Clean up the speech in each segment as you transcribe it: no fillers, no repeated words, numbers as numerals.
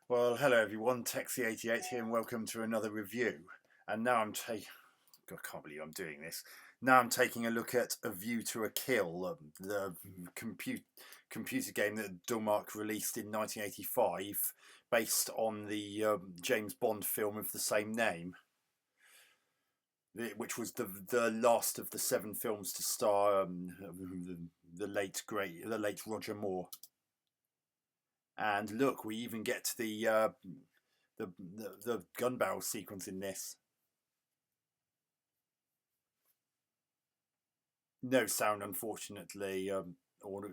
Well, hello everyone, Texie88 here, and welcome to another review. And now I'm taking, I can't believe I'm doing this. Now I'm taking a look at A View to a Kill, the computer game that Denmark released in 1985, based on the James Bond film of the same name, which was the last of the 7 films to star the late Roger Moore. And look, we even get to the gun barrel sequence in this. No sound, unfortunately, or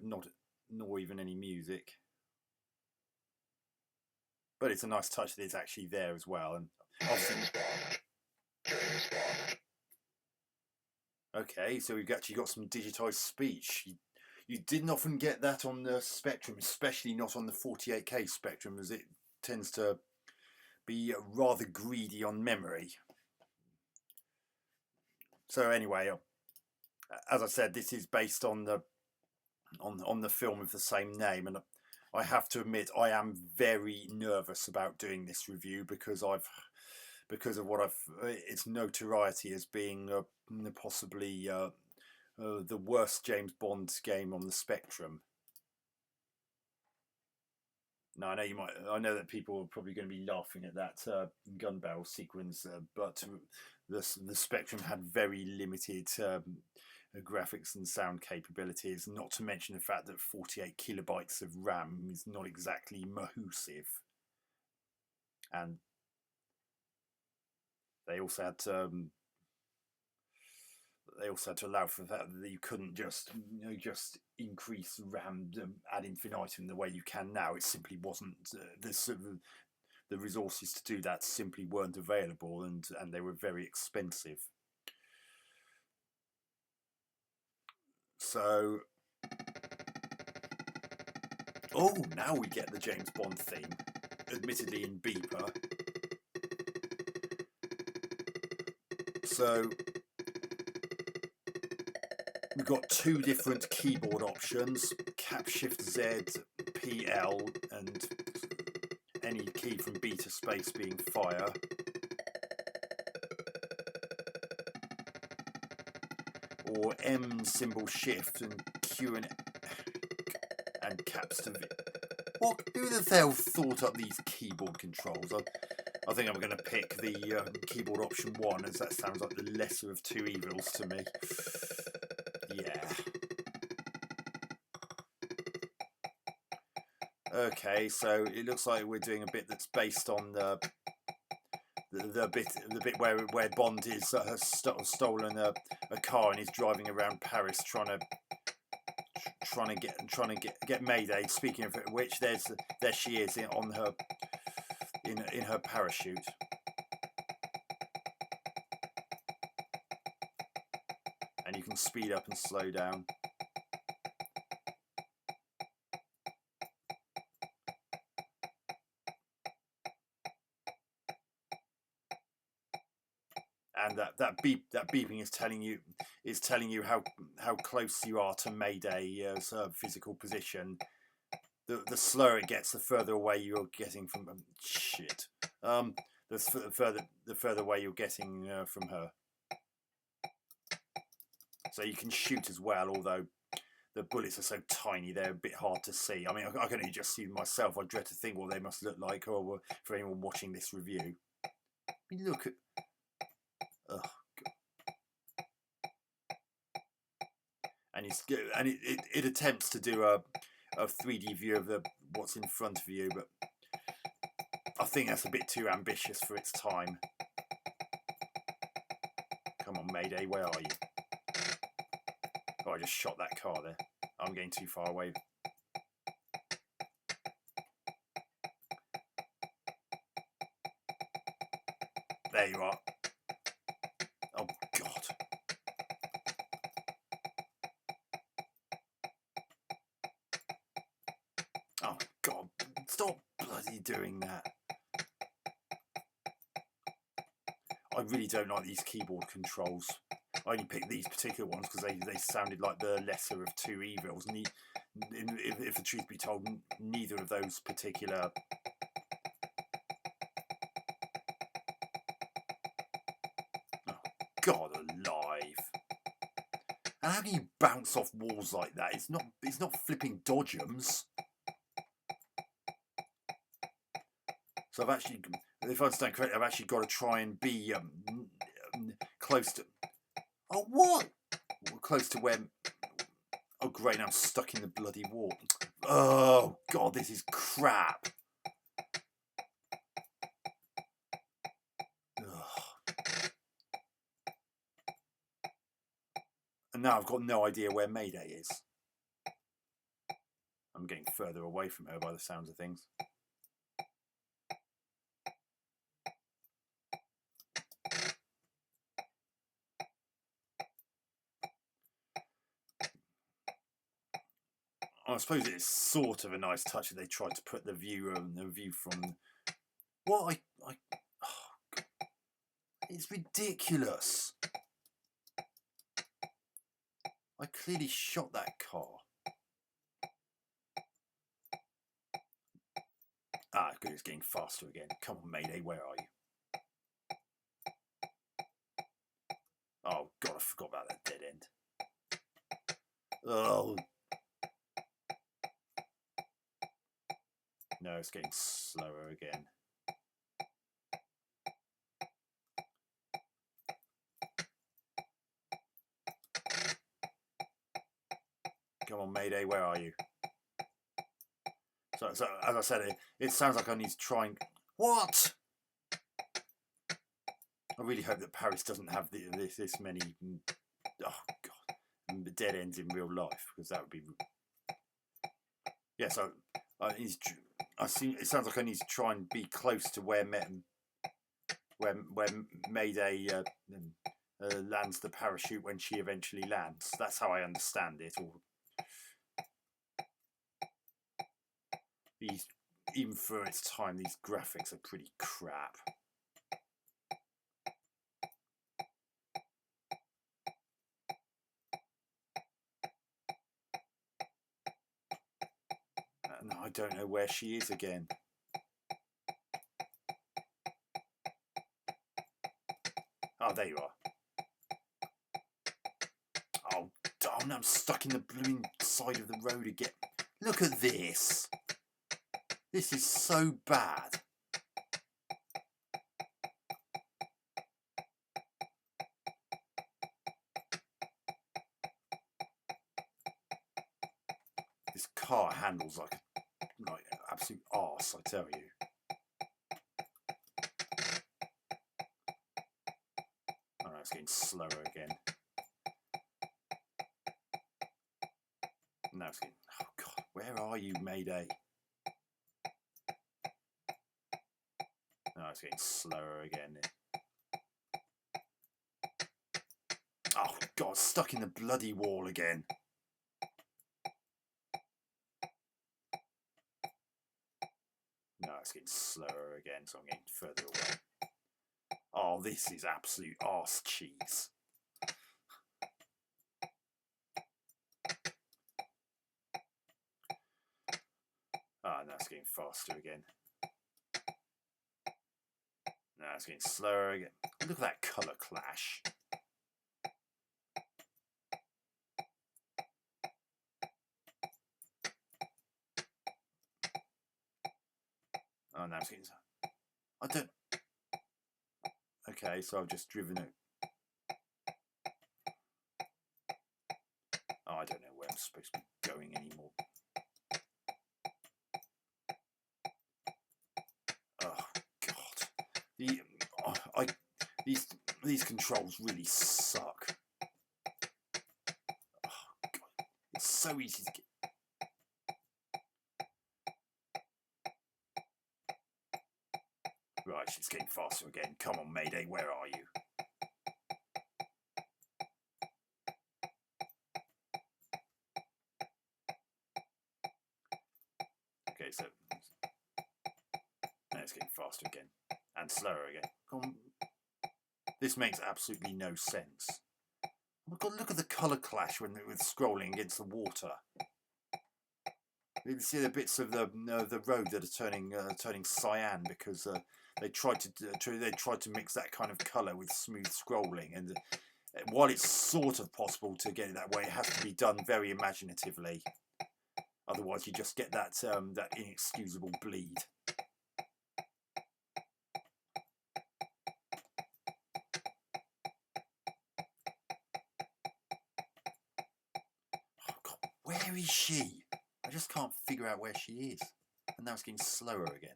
not, nor even any music. But it's a nice touch that it's actually there as well. And okay, so we've actually got some digitized speech. You didn't often get that on the Spectrum, especially not on the 48K Spectrum, as it tends to be rather greedy on memory. So anyway, as I said, this is based on the film of the same name, and I have to admit I am very nervous about doing this review because of its notoriety as being possibly the worst James Bond game on the Spectrum. Now I know that people are probably going to be laughing at that gun barrel sequence, but the Spectrum had very limited graphics and sound capabilities, not to mention the fact that 48 kilobytes of RAM is not exactly massive. And they also had to allow for that you couldn't just increase RAM ad infinitum the way you can now. It simply wasn't the resources to do that simply weren't available, and they were very expensive. So, now we get the James Bond theme, admittedly in beeper. So we've got 2 different keyboard options: Cap Shift Z, PL, and any key from B to space being fire. Or M symbol shift and Q and caps to V. What? Who the hell thought up these keyboard controls? I think I'm going to pick the keyboard option 1, as that sounds like the lesser of 2 evils to me. Yeah. Okay, so it looks like we're doing a bit that's based on the bit where Bond has stolen a car and is driving around Paris trying to get Mayday. Speaking of which, there she is in her parachute. And you can speed up and slow down. And that beeping is telling you how close you are to Mayday's physical position. The slower it gets, the further away you're getting from the further away you're getting from her. So you can shoot as well, although the bullets are so tiny they're a bit hard to see. I mean, I can only just see them myself. I dread to think what they must look like, or for anyone watching this review. I mean, look at. And it attempts to do a 3D view of what's in front of you, but I think that's a bit too ambitious for its time. Come on, Mayday, where are you? Oh, I just shot that car there. I'm getting too far away. There you are. Oh, God. Oh, God. Stop bloody doing that. I really don't like these keyboard controls. I only picked these particular ones because they sounded like the lesser of 2 evils. And if the truth be told, neither of those particular And how can you bounce off walls like that? It's not flipping dodgems. So I've actually, if I understand correctly, I've actually got to try and be close to. Oh, what? Close to where. Oh, great! Now I'm stuck in the bloody wall. Oh God, this is crap. Ugh. And now I've got no idea where Mayday is. I'm getting further away from her by the sounds of things. I suppose it's sort of a nice touch that they tried to put the view from. What oh, it's ridiculous. I clearly shot that car. Ah, good, it's getting faster again. Come on, Mayday, where are you? Oh God, I forgot about that dead end. Oh. No, it's getting slower again. Come on, Mayday, where are you? So as I said, it sounds like I need to try and... What? I really hope that Paris doesn't have this many... Oh, God. Dead ends in real life, because that would be... Yeah, so it sounds like I need to try and be close to where Mayday lands the parachute when she eventually lands. That's how I understand it. Or even for its time, these graphics are pretty crap. And I don't know where she is again. Oh, there you are. Oh, darn, I'm stuck in the blooming side of the road again. Look at this. This is so bad. This car handles like an absolute arse, I tell you. Oh no, it's getting slower again. Now it's getting... Oh God, where are you, Mayday? No, it's getting slower again. Oh God, stuck in the bloody wall again. No, it's getting slower again, so I'm getting further away. Oh, this is absolute arse cheese. Ah, now it's getting faster again. Now it's getting slower again. Look at that colour clash. Oh, now it's getting... I don't... Okay, so I've just driven it. Oh, I don't know where I'm supposed to be going anymore. Oh God, these controls really suck. Oh God, it's so easy to get. Right, she's getting faster again. Come on, Mayday, where are you? Okay, so now it's getting faster again and slower again. Come on. This makes absolutely no sense. Oh God, look at the colour clash with scrolling against the water. You can see the bits of the road that are turning cyan because they tried to mix that kind of colour with smooth scrolling, and while it's sort of possible to get it that way, it has to be done very imaginatively. Otherwise, you just get that that inexcusable bleed. Oh God, where is she? I just can't figure out where she is. And now it's getting slower again.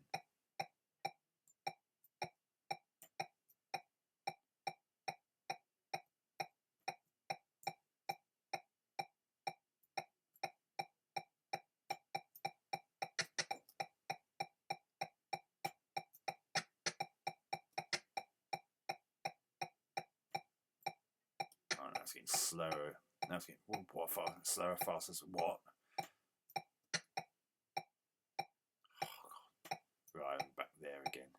Oh, now it's getting slower. Now it's getting what, slower, faster. What? Oh, God. Right, I'm back there again.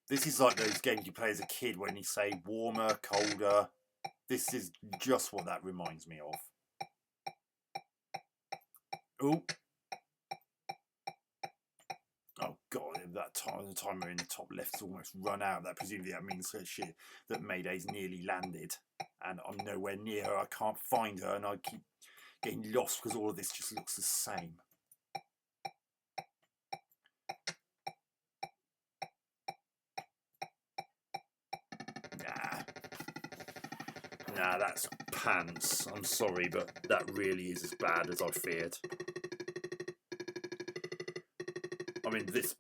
This is like those games you play as a kid when you say warmer, colder. This is just what that reminds me of. Oh. Oh God, that time, the timer in the top left's almost run out. That presumably that means that Mayday's nearly landed. And I'm nowhere near her. I can't find her and I keep getting lost because all of this just looks the same. Nah, that's pants. I'm sorry, but that really is as bad as I feared. I mean, this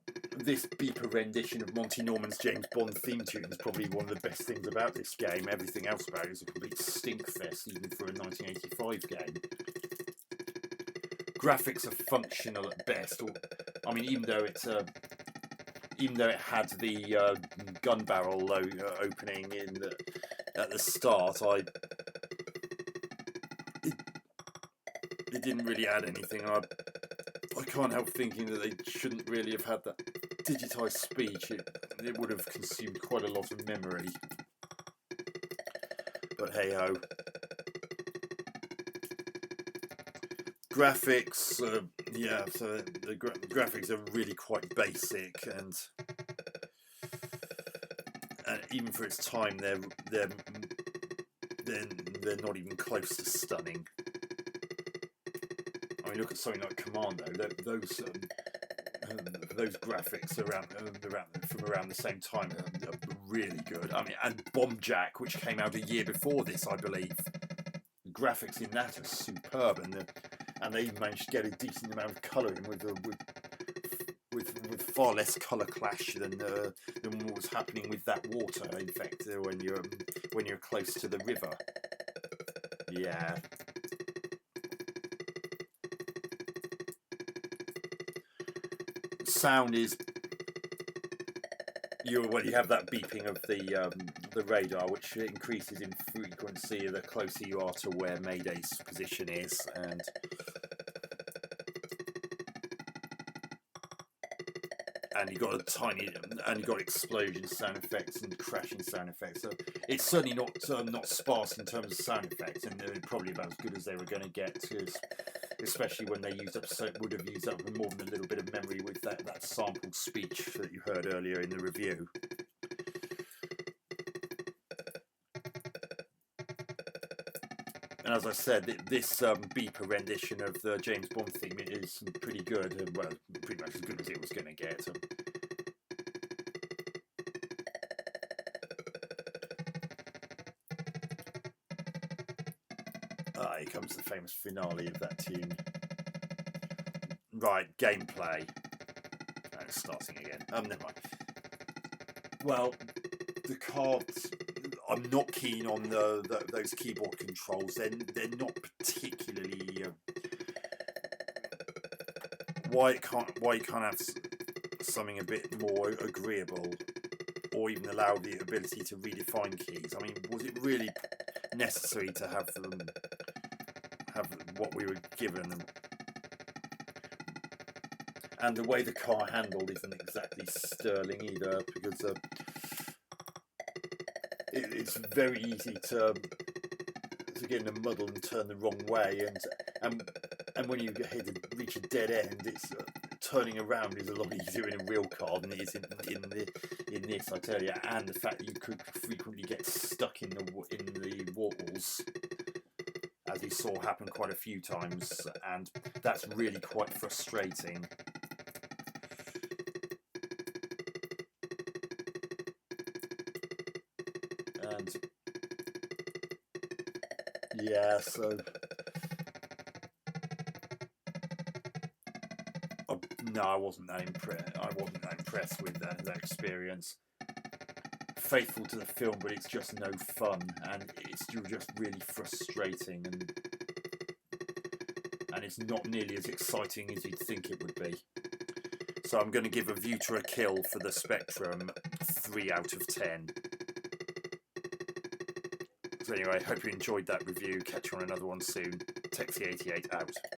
beeper rendition of Monty Norman's James Bond theme tune is probably one of the best things about this game. Everything else about it is a complete stinkfest, even for a 1985 game. Graphics are functional at best. I mean, even though it had the gun barrel opening at the start, it didn't really add anything. I can't help thinking that they shouldn't really have had that digitised speech. It would have consumed quite a lot of memory. But hey ho. Graphics, yeah. So the graphics are really quite basic, and even for its time, they're not even close to stunning. I mean, look at something like Commando. Those graphics from around the same time are really good. I mean, and Bomb Jack, which came out a year before this, I believe. The graphics in that are superb, and they even managed to get a decent amount of colour in with far less colour clash than what was happening with that water. In fact, when you're close to the river. Yeah. Sound is you have that beeping of the radar, which increases in frequency the closer you are to where Mayday's position is, and you got explosion sound effects and crashing sound effects. So it's certainly not sparse in terms of sound effects, and they're probably about as good as they were going to get. Especially when they would have used up more than a little bit of memory with that sampled speech that you heard earlier in the review. And as I said, this beeper rendition of the James Bond theme is pretty good, and well, pretty much as good as it was going to get. Here comes the famous finale of that tune. Right, gameplay. And it's starting again. Never mind. Well, the cards. I'm not keen on those keyboard controls. They're not particularly. Why you can't have something a bit more agreeable, or even allow the ability to redefine keys? I mean, was it really necessary to have what we were given? And the way the car handled isn't exactly sterling either, because it's very easy to get in a muddle and turn the wrong way, and when you reach a dead end, turning around is a lot easier in a real car than it is in this, I tell you. And the fact that you could frequently get stuck in the walls, as we saw happen quite a few times, and that's really quite frustrating. And yeah, so no, I wasn't that impressed with that experience. Faithful to the film, but it's just no fun, and it's just really frustrating, and it's not nearly as exciting as you'd think it would be. So I'm going to give A View to a Kill for the Spectrum 3 out of 10. So anyway, hope you enjoyed that review. Catch you on another one soon. Texie88 out.